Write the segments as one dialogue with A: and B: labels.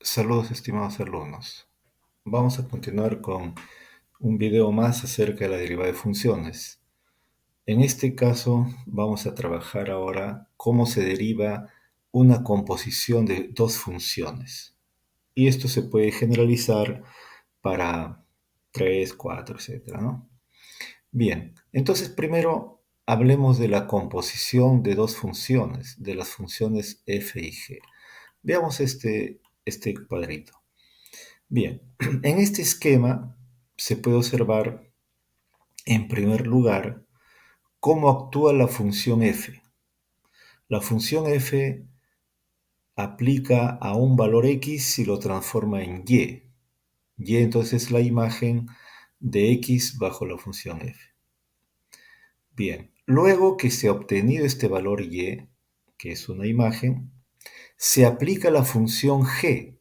A: Saludos, estimados alumnos. Vamos a continuar con un video más acerca de la derivada de funciones. En este caso, vamos a trabajar ahora cómo se deriva una composición de dos funciones. Y esto se puede generalizar para 3, 4, etcétera, ¿no? Bien, entonces primero hablemos de la composición de dos funciones, de las funciones f y g. Veamos este cuadrito. Bien, en este esquema se puede observar, en primer lugar, cómo actúa la función f. La función f aplica a un valor x si lo transforma en y. Y entonces es la imagen de x bajo la función f. Bien, luego que se ha obtenido este valor y, que es una imagen, se aplica la función g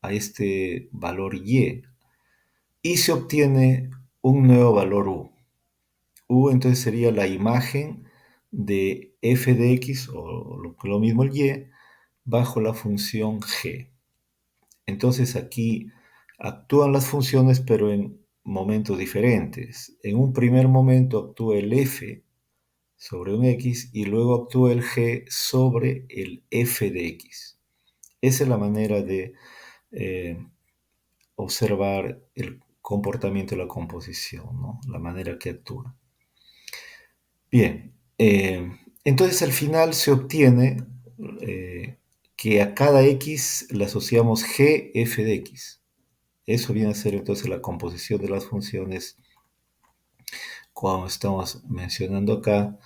A: a este valor y se obtiene un nuevo valor u. U entonces sería la imagen de f de x, o lo mismo el y, bajo la función g. Entonces aquí actúan las funciones, pero en momentos diferentes. En un primer momento actúa el f sobre un x y luego actúa el g sobre el f de x. Esa es la manera de eh, observar el comportamiento de la composición, ¿no? La manera que actúa. Bien, entonces al final se obtiene que a cada x le asociamos g f de x. Eso viene a ser entonces la composición de las funciones, como estamos mencionando acá,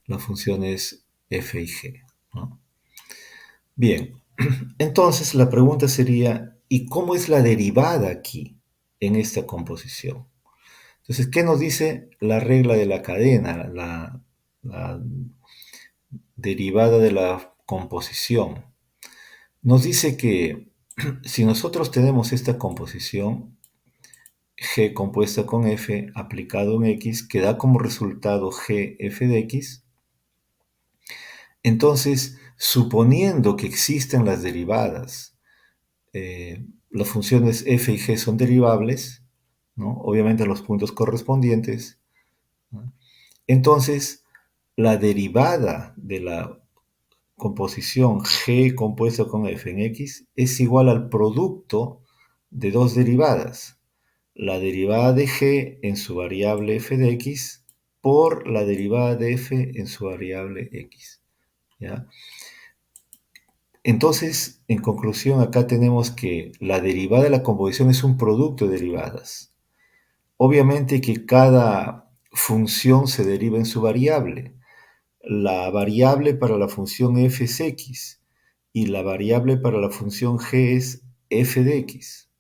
A: las funciones f y g, ¿no? Bien, entonces la pregunta sería, ¿y cómo es la derivada aquí en esta composición? Entonces, ¿qué nos dice la regla de la cadena, la derivada de la composición? Nos dice que si nosotros tenemos esta composición, g compuesta con f aplicado en x, que da como resultado g f de x, entonces, suponiendo que existen las derivadas, las funciones f y g son derivables, ¿no? Obviamente los puntos correspondientes, ¿no? Entonces, la derivada de la composición g compuesta con f en x es igual al producto de dos derivadas. La derivada de g en su variable f de x por la derivada de f en su variable x, ¿ya? Entonces, en conclusión, acá tenemos que la derivada de la composición es un producto de derivadas. Obviamente que cada función se deriva en su variable. La variable para la función f es x y la variable para la función g es f de x.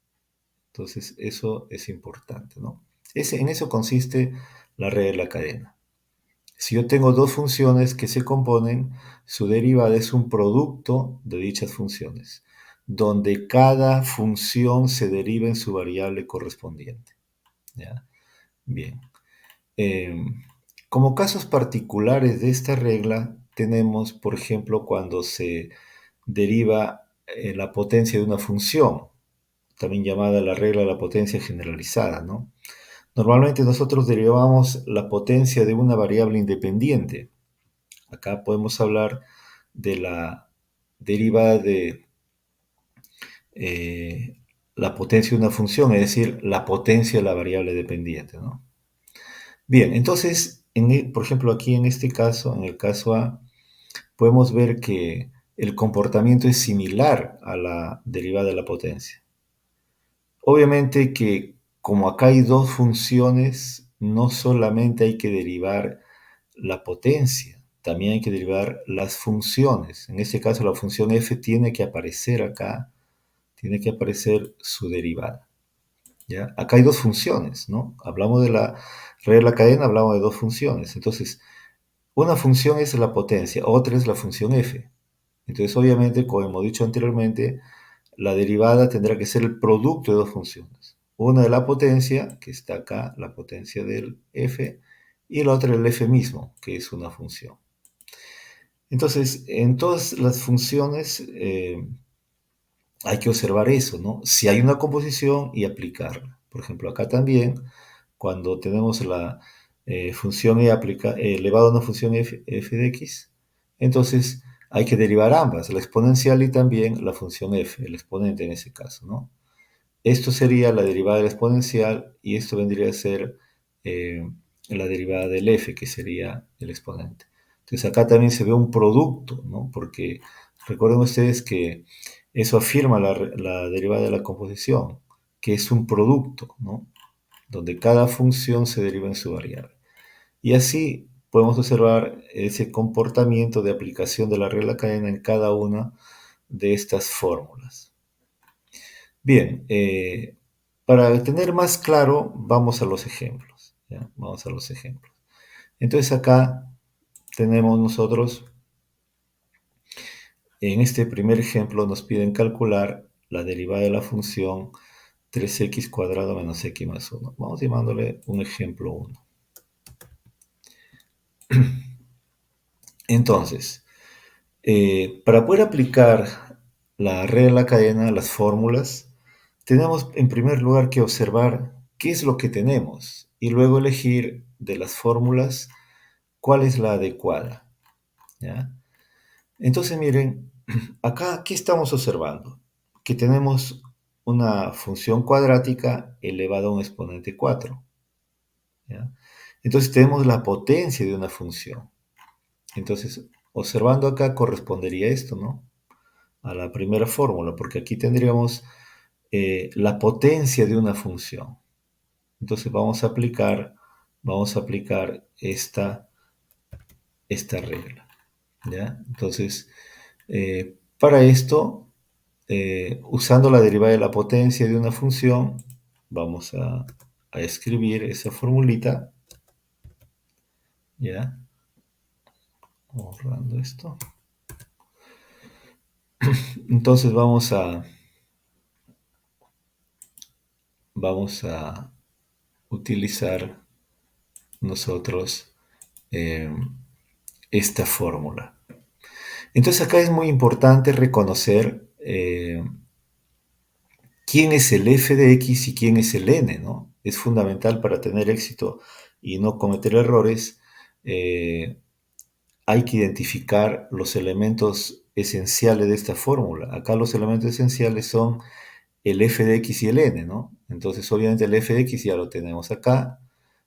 A: Entonces, eso es importante, ¿no? En eso consiste la regla de la cadena. Si yo tengo dos funciones que se componen, su derivada es un producto de dichas funciones, donde cada función se deriva en su variable correspondiente, ¿ya? Bien. Como casos particulares de esta regla, tenemos, por ejemplo, cuando se deriva la potencia de una función, también llamada la regla de la potencia generalizada, ¿no? Normalmente nosotros derivamos la potencia de una variable independiente. Acá podemos hablar de la derivada de eh, la potencia de una función, es decir, la potencia de la variable dependiente, ¿no? Bien, entonces, por ejemplo, aquí en este caso, en el caso A, podemos ver que el comportamiento es similar a la derivada de la potencia. Obviamente que como acá hay dos funciones, no solamente hay que derivar la potencia, también hay que derivar las funciones. En este caso, la función f tiene que aparecer acá, tiene que aparecer su derivada, ¿ya? Acá hay dos funciones, ¿no? Hablamos de la regla de la cadena, hablamos de dos funciones. Entonces, una función es la potencia, otra es la función f. Entonces, obviamente, como hemos dicho anteriormente, la derivada tendrá que ser el producto de dos funciones. Una de la potencia, que está acá, la potencia del f, y la otra el f mismo, que es una función. Entonces, en todas las funciones hay que observar eso, ¿no? Si hay una composición y aplicarla. Por ejemplo, acá también, cuando tenemos la función e elevado a una función f de x, entonces hay que derivar ambas, la exponencial y también la función f, el exponente en ese caso, ¿no? Esto sería la derivada de la exponencial y esto vendría a ser eh, la derivada del f, que sería el exponente. Entonces acá también se ve un producto, ¿no? Porque recuerden ustedes que eso afirma la derivada de la composición, que es un producto, ¿no? Donde cada función se deriva en su variable. Y así podemos observar ese comportamiento de aplicación de la regla cadena en cada una de estas fórmulas. Bien, para tener más claro, vamos a los ejemplos. ¿Ya? Vamos a los ejemplos. Entonces acá tenemos nosotros, en este primer ejemplo nos piden calcular la derivada de la función 3x cuadrado menos x más 1. Vamos llamándole un ejemplo 1. Entonces, para poder aplicar la regla de la cadena, las fórmulas, tenemos en primer lugar que observar qué es lo que tenemos y luego elegir de las fórmulas cuál es la adecuada. ¿Ya? Entonces, miren, acá, ¿qué estamos observando? Que tenemos una función cuadrática elevada a un exponente 4. ¿Ya? Entonces, tenemos la potencia de una función. Entonces, observando acá correspondería esto, ¿no? A la primera fórmula, porque aquí tendríamos la potencia de una función. Entonces vamos a aplicar esta regla. ¿Ya? Entonces, para esto, usando la derivada de la potencia de una función, vamos a escribir esa formulita. ¿Ya? Borrando esto. Entonces vamos a utilizar nosotros esta fórmula. Entonces acá es muy importante reconocer quién es el f de x y quién es el n, ¿no? Es fundamental para tener éxito y no cometer errores. Hay que identificar los elementos esenciales de esta fórmula. Acá los elementos esenciales son el f de x y el n, ¿no? Entonces obviamente el f de x ya lo tenemos acá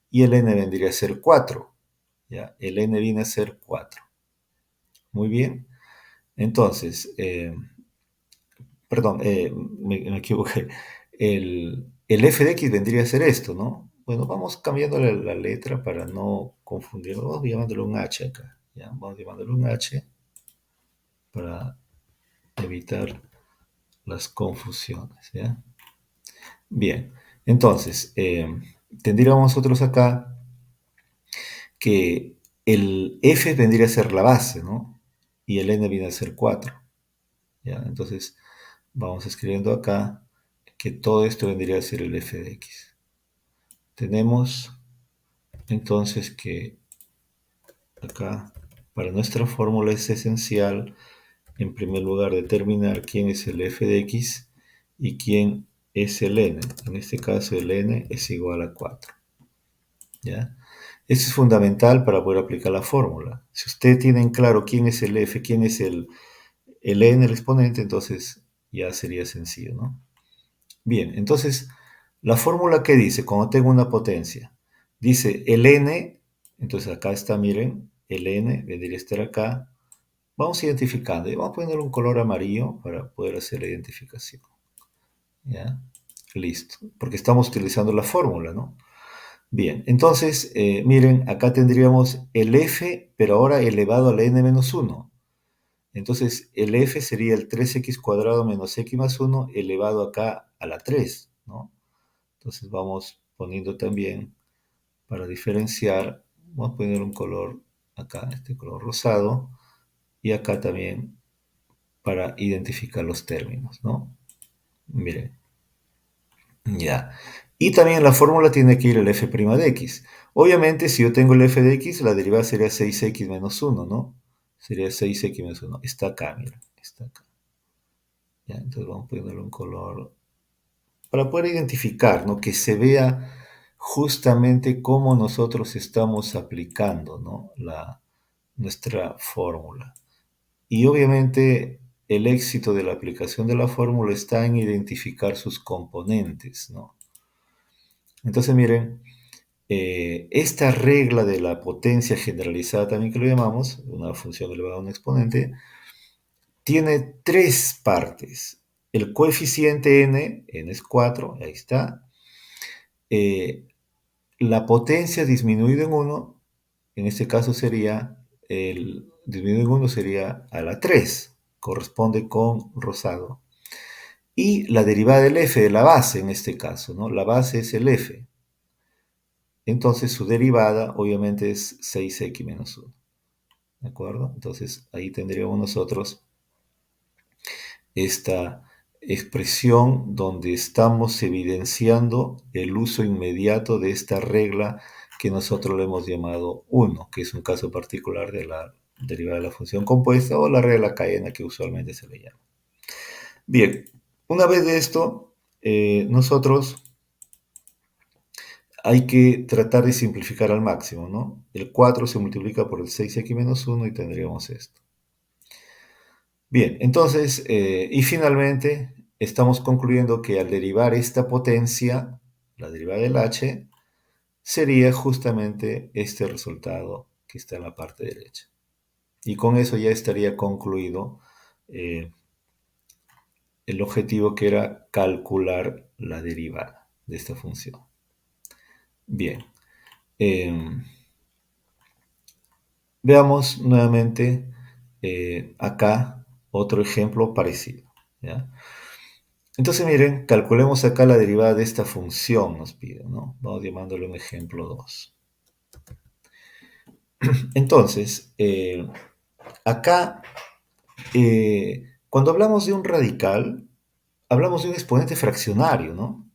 A: y el n vendría a ser 4. ¿Ya? El n viene a ser 4. Muy bien. Entonces, perdón, me equivoqué. El f de x vendría a ser esto, ¿no? Bueno, vamos cambiando la letra para no confundirlo. Vamos llamándole un h acá. ¿Ya? Vamos llamándole un h para evitar las confusiones. ¿Ya? Bien, entonces, tendríamos nosotros acá que el f vendría a ser la base, ¿no? Y el n viene a ser 4. ¿Ya? Entonces, vamos escribiendo acá que todo esto vendría a ser el f de x. Tenemos entonces que acá, para nuestra fórmula es esencial, en primer lugar, determinar quién es el f de x y quién es el n. En este caso, el n es igual a 4. ¿Ya? Esto es fundamental para poder aplicar la fórmula. Si ustedes tienen claro quién es el f, quién es el n, el exponente, entonces ya sería sencillo, ¿no? Bien, entonces, la fórmula que dice, cuando tengo una potencia, dice el n, entonces acá está, miren, el n vendría a estar acá. Vamos identificando y vamos a poner un color amarillo para poder hacer la identificación. ¿Ya? Listo, porque estamos utilizando la fórmula, ¿no? Bien, entonces, miren, acá tendríamos el f, pero ahora elevado a la n menos 1. Entonces, el f sería el 3x cuadrado menos x más 1 elevado acá a la 3, ¿no? Entonces vamos poniendo también, para diferenciar, vamos a poner un color acá, este color rosado, y acá también para identificar los términos, ¿no? Miren, ya. Y también la fórmula tiene que ir el f' de x. Obviamente, si yo tengo el f de x, la derivada sería 6x menos 1, ¿no? Sería 6x menos 1. Está acá, miren, está acá. ¿ya? Entonces vamos a ponerle un color para poder identificar, ¿no? Que se vea justamente cómo nosotros estamos aplicando, ¿no? Nuestra fórmula. Y obviamente el éxito de la aplicación de la fórmula está en identificar sus componentes, ¿no? Entonces miren, esta regla de la potencia generalizada, también que lo llamamos, una función elevada a un exponente, tiene tres partes. El coeficiente n es 4, ahí está. Eh, la potencia disminuida en uno, en este caso sería, el disminuido en uno sería a la 3, corresponde con rosado. Y la derivada del f de la base en este caso, ¿no? La base es el f. Entonces su derivada obviamente es 6x menos 1. ¿De acuerdo? Entonces ahí tendríamos nosotros esta expresión donde estamos evidenciando el uso inmediato de esta regla que nosotros le hemos llamado 1, que es un caso particular de la derivada de la función compuesta o la regla cadena que usualmente se le llama. Bien, una vez de esto, nosotros hay que tratar de simplificar al máximo, ¿no? El 4 se multiplica por el 6x menos 1 y tendríamos esto. Bien, entonces, y finalmente estamos concluyendo que al derivar esta potencia, la derivada del h, sería justamente este resultado que está en la parte derecha. Y con eso ya estaría concluido el objetivo, que era calcular la derivada de esta función. Bien, veamos nuevamente acá otro ejemplo parecido, ¿ya? Entonces, miren, calculemos acá la derivada de esta función, nos pide, ¿no? Vamos llamándole un ejemplo 2. Entonces, acá, cuando hablamos de un radical, hablamos de un exponente fraccionario, ¿no?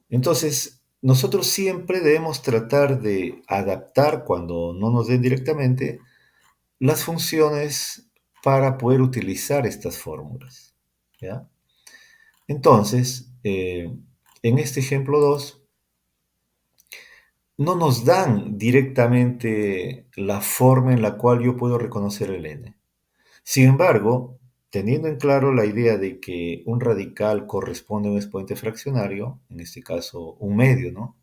A: Entonces, nosotros siempre debemos tratar de adaptar, cuando no nos den directamente, las funciones para poder utilizar estas fórmulas, ¿ya? Entonces, en este ejemplo 2 no nos dan directamente la forma en la cual yo puedo reconocer el n. Sin embargo, teniendo en claro la idea de que un radical corresponde a un exponente fraccionario, en este caso un medio, ¿no?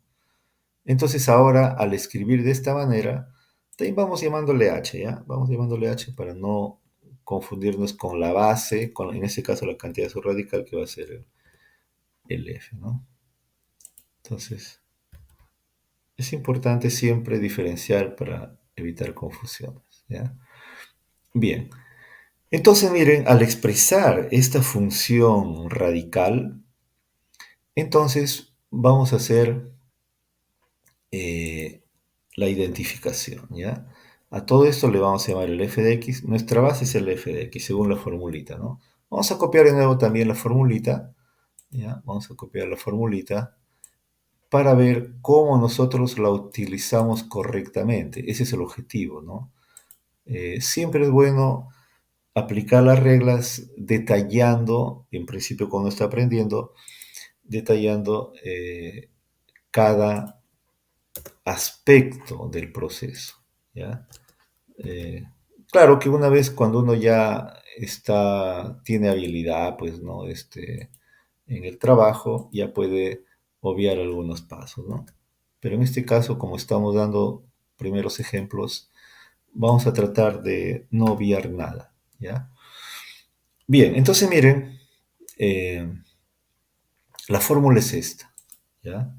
A: Entonces ahora, al escribir de esta manera, también vamos llamándole h, ¿ya? Vamos llamándole h para no confundirnos con la base, en este caso la cantidad subradical, que va a ser el f, ¿no? Entonces, es importante siempre diferenciar para evitar confusiones, ¿ya? Bien, entonces miren, al expresar esta función radical, entonces vamos a hacer eh, la identificación, ¿ya? A todo esto le vamos a llamar el f de x. Nuestra base es el f de x, según la formulita, ¿no? Vamos a copiar de nuevo también la formulita, ¿ya? Vamos a copiar la formulita para ver cómo nosotros la utilizamos correctamente. Ese es el objetivo, ¿no? Siempre es bueno aplicar las reglas detallando, en principio cuando está aprendiendo, detallando cada aspecto del proceso, ¿ya? Claro que una vez cuando uno ya tiene habilidad, pues, ¿no? En el trabajo, ya puede obviar algunos pasos, ¿no? Pero en este caso, como estamos dando primeros ejemplos, vamos a tratar de no obviar nada, ¿ya? Bien, entonces miren, eh, la fórmula es esta, ¿ya?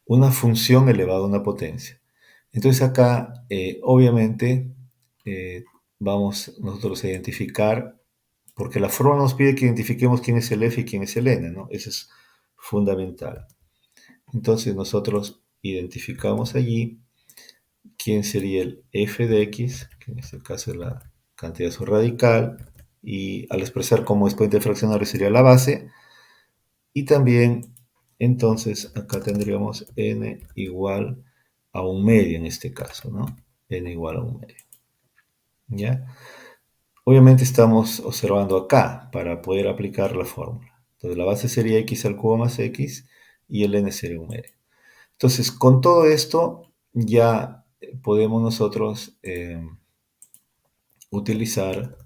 A: Una función elevada a una potencia. Entonces acá, obviamente, eh, vamos nosotros a identificar, porque la fórmula nos pide que identifiquemos quién es el f y quién es el n, ¿no? Eso es fundamental. Entonces nosotros identificamos allí quién sería el f de x, que en este caso es la cantidad subradical, y al expresar como exponente fraccionario sería la base, y también entonces acá tendríamos n igual a un medio en este caso, ¿no? N igual a un medio, ¿ya? Obviamente estamos observando acá para poder aplicar la fórmula. Entonces la base sería x al cubo más x y el n sería un medio. Entonces con todo esto ya podemos nosotros utilizar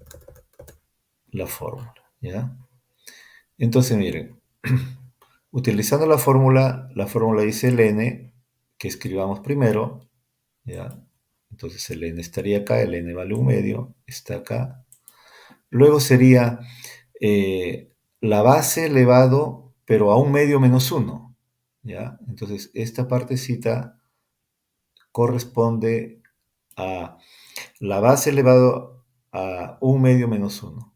A: la fórmula, ¿ya? Entonces miren, utilizando la fórmula dice el n, que escribamos primero, ¿ya? Entonces el n estaría acá, el n vale un medio, está acá. Luego sería la base elevado, pero a un medio menos 1, ¿ya? Entonces esta partecita corresponde a la base elevado a un medio menos 1.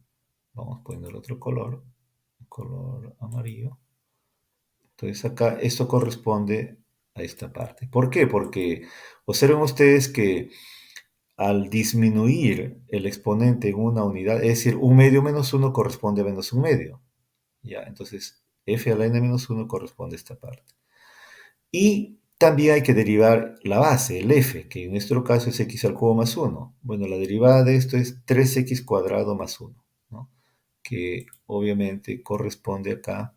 A: Vamos poniendo el otro color, color amarillo. Entonces acá esto corresponde a esta parte. ¿Por qué? Porque observen ustedes que al disminuir el exponente en una unidad, es decir, un medio menos 1 corresponde a menos un medio. ¿Ya? Entonces, f a la n menos 1 corresponde a esta parte. Y también hay que derivar la base, el f, que en nuestro caso es x al cubo más 1. Bueno, la derivada de esto es 3x cuadrado más 1, ¿no? Que obviamente corresponde acá,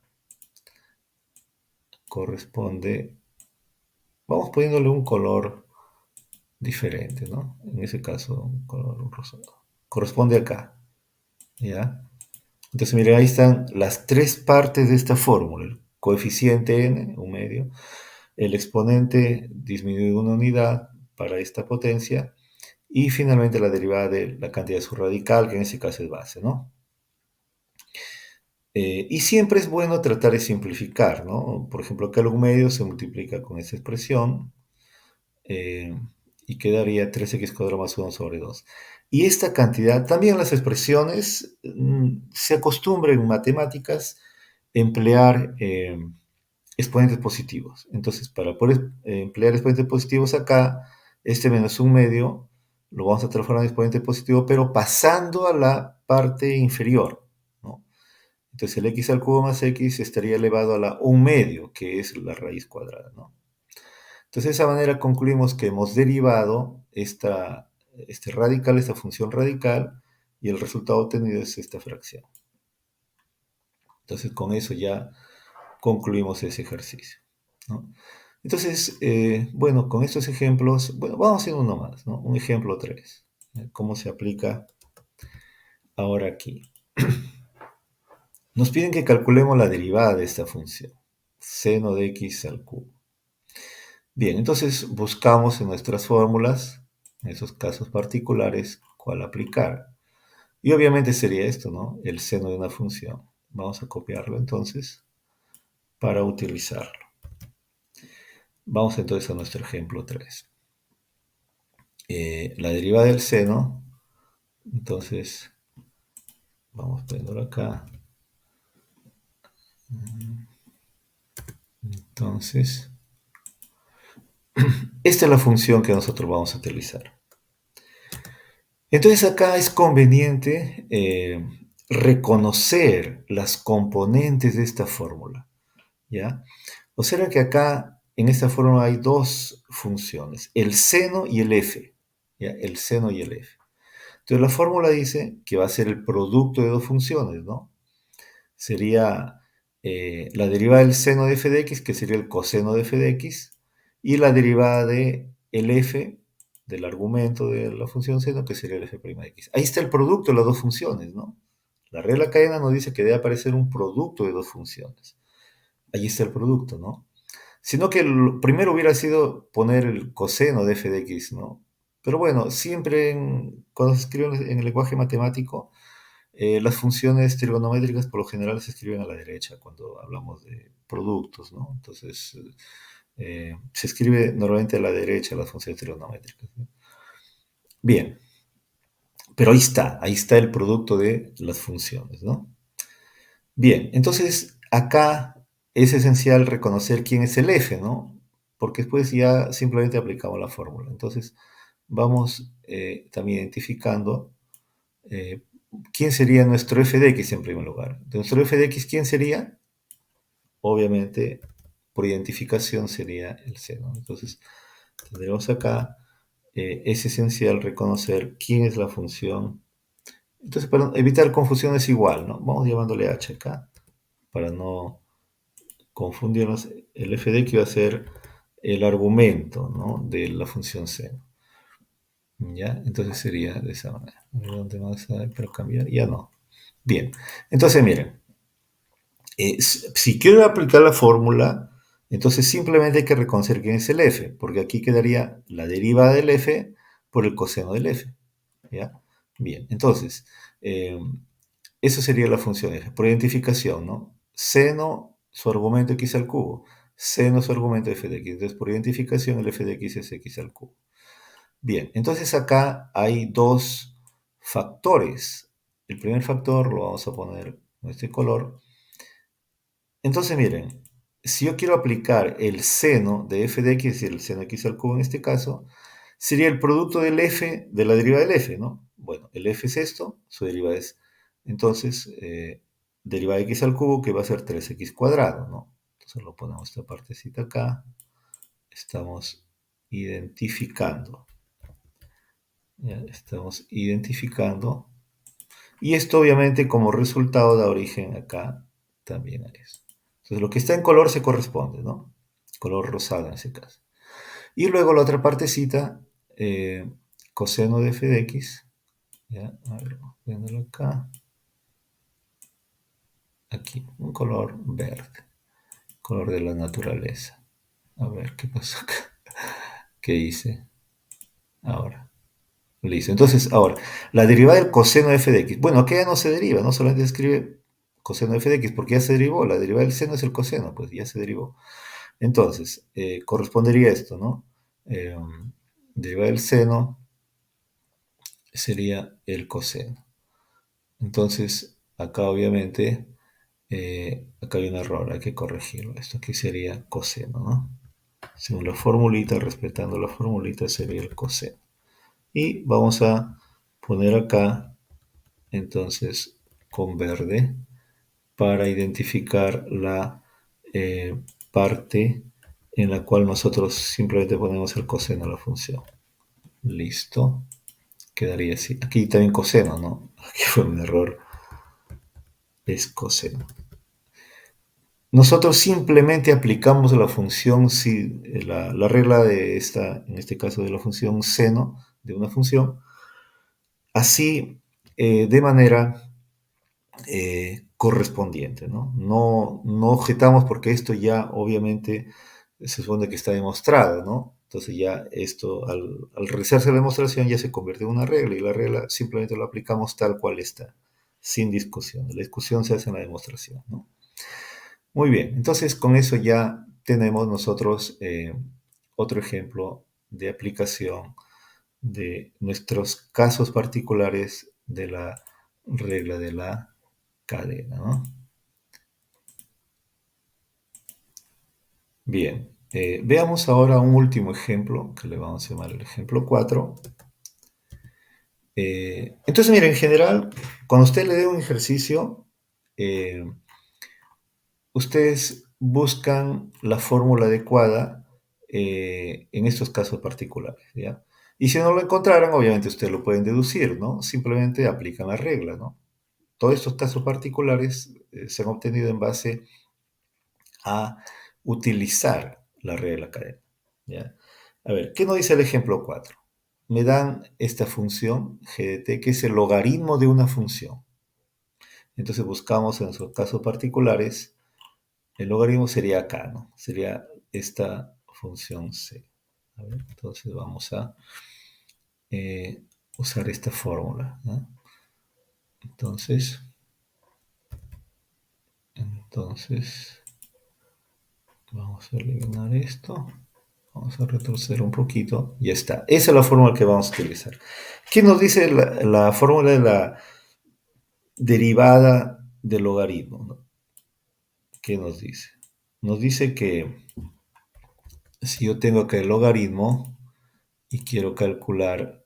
A: corresponde, vamos poniéndole un color diferente, ¿no? En ese caso, un color rosado. Corresponde acá, ¿ya? Entonces, miren, ahí están las tres partes de esta fórmula. El coeficiente n, un medio, el exponente disminuido una unidad para esta potencia, y finalmente la derivada de la cantidad de su radical, que en este caso es base, ¿no? Y siempre es bueno tratar de simplificar, ¿no? Por ejemplo, acá el un medio se multiplica con esta expresión, eh, y quedaría 3x cuadrado más 1 sobre 2. Y esta cantidad, también las expresiones, se acostumbra en matemáticas emplear exponentes positivos. Entonces, para poder emplear exponentes positivos acá, este menos un medio lo vamos a transformar en exponente positivo, pero pasando a la parte inferior, ¿no? Entonces, el x al cubo más x estaría elevado a la un medio, que es la raíz cuadrada, ¿no? Entonces, de esa manera concluimos que hemos derivado este radical, esta función radical, y el resultado obtenido es esta fracción. Entonces, con eso ya concluimos ese ejercicio, ¿no? Entonces, bueno, con estos ejemplos, bueno, vamos haciendo uno más, ¿no? Un ejemplo 3. ¿Cómo se aplica ahora aquí? Nos piden que calculemos la derivada de esta función, seno de x al cubo. Bien, entonces buscamos en nuestras fórmulas, en esos casos particulares, cuál aplicar. Y obviamente sería esto, ¿no? El seno de una función. Vamos a copiarlo entonces para utilizarlo. Vamos entonces a nuestro ejemplo 3. La derivada del seno, entonces, vamos poniéndolo acá. Entonces, esta es la función que nosotros vamos a utilizar. Entonces acá es conveniente reconocer las componentes de esta fórmula, ¿ya? Observa que acá en esta fórmula hay dos funciones, el seno y el f, ¿ya? El seno y el f. Entonces la fórmula dice que va a ser el producto de dos funciones, ¿no? Sería la derivada del seno de f de x, que sería el coseno de f de x, y la derivada de el f del argumento de la función seno, que sería el f' de x. Ahí está el producto de las dos funciones, ¿no? La regla cadena nos dice que debe aparecer un producto de dos funciones. Ahí está el producto, ¿no? Sino que primero hubiera sido poner el coseno de f de x, ¿no? Pero bueno, siempre cuando se escribe en el lenguaje matemático, las funciones trigonométricas por lo general se escriben a la derecha cuando hablamos de productos, ¿no? Entonces, se escribe normalmente a la derecha las funciones trigonométricas, ¿no? Bien, pero ahí está el producto de las funciones, ¿no? Bien, entonces acá es esencial reconocer quién es el f, ¿no? Porque después ya simplemente aplicamos la fórmula. Entonces, vamos también identificando eh, quién sería nuestro f de x en primer lugar. Nuestro f de x, ¿quién sería? Obviamente, por identificación sería el seno. Entonces, tendremos acá, es esencial reconocer quién es la función Entonces, para evitar confusiones igual, ¿no? Vamos llamándole h acá, para no confundirnos. El f de x va a ser el argumento, ¿no?, de la función seno. ¿Ya? Entonces sería de esa manera. A ver, ¿dónde más hay para cambiar? Ya no. Bien. Entonces, miren. Si quiero aplicar la fórmula, entonces simplemente hay que reconocer quién es el f, porque aquí quedaría la derivada del f por el coseno del f. ¿Ya? Bien, entonces, eh, eso sería la función f, por identificación, ¿no? Seno, su argumento x al cubo. Seno, su argumento f de x. Entonces, por identificación, el f de x es x al cubo. Bien, entonces acá hay dos factores. El primer factor lo vamos a poner con este color. Entonces, miren, si yo quiero aplicar el seno de f de x, el seno de x al cubo en este caso, sería el producto del f de la derivada del f, ¿no? Bueno, el f es esto, su derivada es, entonces, derivada de x al cubo, que va a ser 3x cuadrado, ¿no? Entonces lo ponemos esta partecita acá, estamos identificando, ¿ya? Estamos identificando, y esto obviamente como resultado da origen acá también a eso. Entonces lo que está en color se corresponde, ¿no? Color rosado en ese caso. Y luego la otra partecita, coseno de f de x, ¿ya? A ver, viéndolo acá. Aquí, un color verde, color de la naturaleza. A ver, ¿qué pasó acá? ¿Qué hice? Ahora. Listo. Entonces, ahora, la derivada del coseno de f de x. Bueno, aquí ya no se deriva, no solamente escribe coseno de f de x, porque ya se derivó. La derivada del seno es el coseno, pues ya se derivó. Entonces, correspondería esto, ¿no? Derivada del seno sería el coseno. Entonces, acá obviamente, acá hay un error, hay que corregirlo. Esto aquí sería coseno, ¿no? Según la formulita, respetando la formulita, sería el coseno. Y vamos a poner acá, entonces, con verde, para identificar la parte en la cual nosotros simplemente ponemos el coseno a la función. Listo. Quedaría así. Aquí también coseno, ¿no? Aquí fue un error. Es coseno. Nosotros simplemente aplicamos la función, si, la regla de esta, en este caso de la función seno, de una función, así de manera correspondiente, ¿no? No objetamos porque esto ya obviamente se supone que está demostrado, ¿no? Entonces ya esto, al realizarse la demostración, ya se convierte en una regla y la regla simplemente la aplicamos tal cual está, sin discusión. La discusión se hace en la demostración, ¿no? Muy bien, entonces con eso ya tenemos nosotros otro ejemplo de aplicación de nuestros casos particulares de la regla de la cadena, ¿no? Bien, veamos ahora un último ejemplo, que le vamos a llamar el ejemplo 4. Entonces, mira, en general, cuando usted le dé un ejercicio, eh, ustedes buscan la fórmula adecuada en estos casos particulares, ¿ya? Y si no lo encontraran, obviamente ustedes lo pueden deducir, ¿no? Simplemente aplican la regla, ¿no? Todos estos casos particulares se han obtenido en base a utilizar la regla de la cadena, ¿ya? A ver, ¿qué nos dice el ejemplo 4? Me dan esta función g de t, que es el logaritmo de una función. Entonces buscamos en esos casos particulares. El logaritmo sería acá, ¿no? Sería esta función c. A ver, entonces vamos a usar esta fórmula, ¿no? Entonces, vamos a eliminar esto. Vamos a retroceder un poquito. Ya está. Esa es la fórmula que vamos a utilizar. ¿Qué nos dice la fórmula de la derivada del logaritmo, ¿no? ¿Qué nos dice? Nos dice que si yo tengo acá el logaritmo y quiero calcular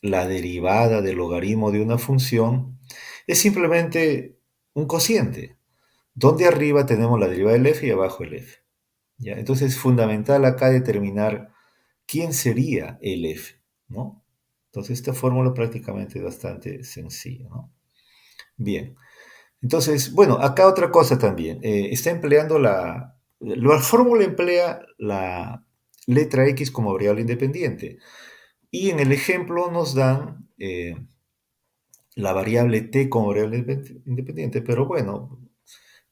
A: la derivada del logaritmo de una función, es simplemente un cociente, donde arriba tenemos la derivada del f y abajo el f, ¿ya? Entonces es fundamental acá determinar quién sería el f, ¿no? Entonces, esta fórmula prácticamente es bastante sencilla, ¿no? Bien. Entonces, bueno, acá otra cosa también. Está empleando la fórmula emplea la letra X como variable independiente. Y en el ejemplo nos dan la variable t como variable independiente, pero bueno,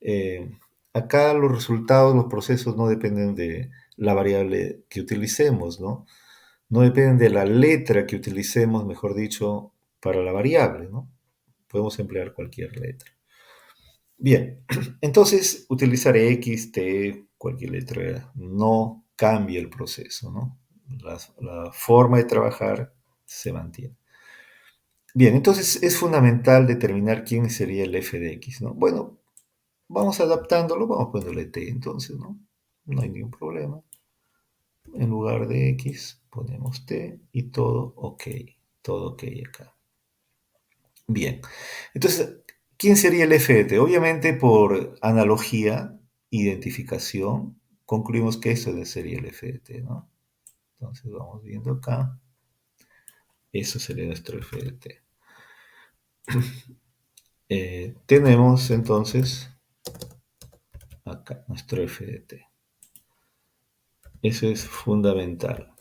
A: eh, acá los resultados, los procesos no dependen de la variable que utilicemos, ¿no? No dependen de la letra que utilicemos, mejor dicho, para la variable, ¿no? Podemos emplear cualquier letra. Bien, entonces utilizar X, T, cualquier letra no cambia el proceso, ¿no? La forma de trabajar se mantiene. Bien, entonces es fundamental determinar quién sería el f de x, ¿no? Bueno, vamos adaptándolo, vamos poniéndole t entonces, ¿no? No hay ningún problema. En lugar de x ponemos t y todo ok acá. Bien, entonces, ¿quién sería el f de t? Obviamente por analogía, identificación, concluimos que eso sería el f de t, ¿no? Entonces vamos viendo acá, eso sería nuestro f de t. Tenemos entonces acá nuestro f de t. Eso es fundamental.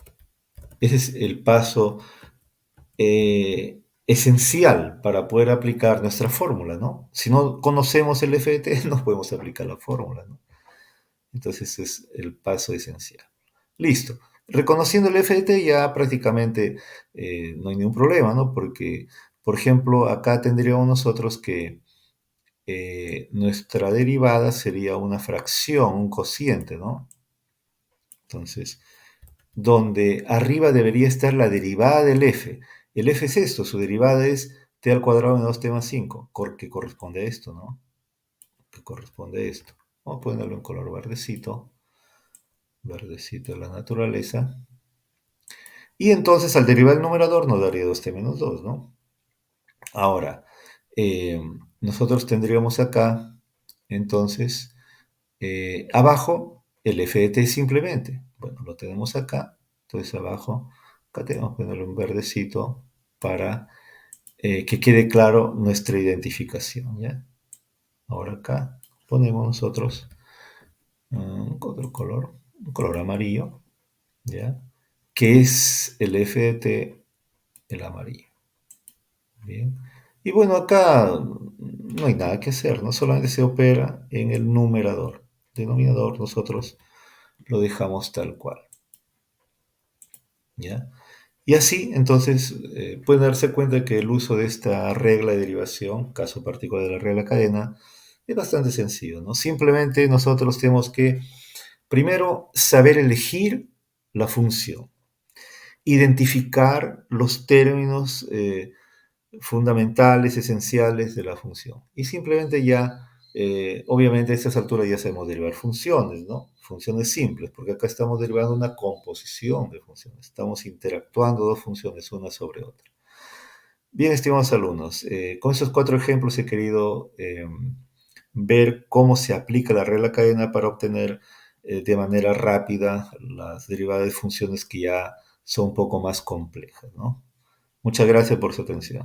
A: Ese es el paso esencial para poder aplicar nuestra fórmula, ¿no? Si no conocemos el f de t, no podemos aplicar la fórmula, ¿no? Entonces ese es el paso esencial. Listo. Reconociendo el f de t ya prácticamente no hay ningún problema, ¿no? Porque, por ejemplo, acá tendríamos nosotros que nuestra derivada sería una fracción, un cociente, ¿no? Entonces, donde arriba debería estar la derivada del f. El f es esto, su derivada es t al cuadrado menos 2t más 5, que corresponde a esto, ¿no? Que corresponde a esto. Vamos a ponerlo en color verdecito de la naturaleza. Y entonces al derivar el numerador nos daría 2t menos 2, ¿no? Ahora, nosotros tendríamos acá, entonces, abajo el f de t simplemente. Bueno, lo tenemos acá. Entonces abajo, acá tenemos que ponerlo en verdecito para que quede claro nuestra identificación, ¿ya? Ahora acá ponemos nosotros otro color, un color amarillo, ¿ya? Que es el f de t, el amarillo. Bien. Y bueno, acá no hay nada que hacer, ¿no? Solamente se opera en el numerador. Denominador nosotros lo dejamos tal cual, ¿ya? Y así, entonces, pueden darse cuenta que el uso de esta regla de derivación, caso particular de la regla cadena, es bastante sencillo, ¿no? Simplemente nosotros tenemos que, primero, saber elegir la función, identificar los términos fundamentales, esenciales de la función. Y simplemente ya, obviamente a estas alturas ya sabemos derivar funciones, ¿no? Funciones simples, porque acá estamos derivando una composición de funciones. Estamos interactuando dos funciones una sobre otra. Bien, estimados alumnos, con estos 4 ejemplos he querido ver cómo se aplica la regla cadena para obtener de manera rápida las derivadas de funciones que ya son un poco más complejas, ¿no? Muchas gracias por su atención.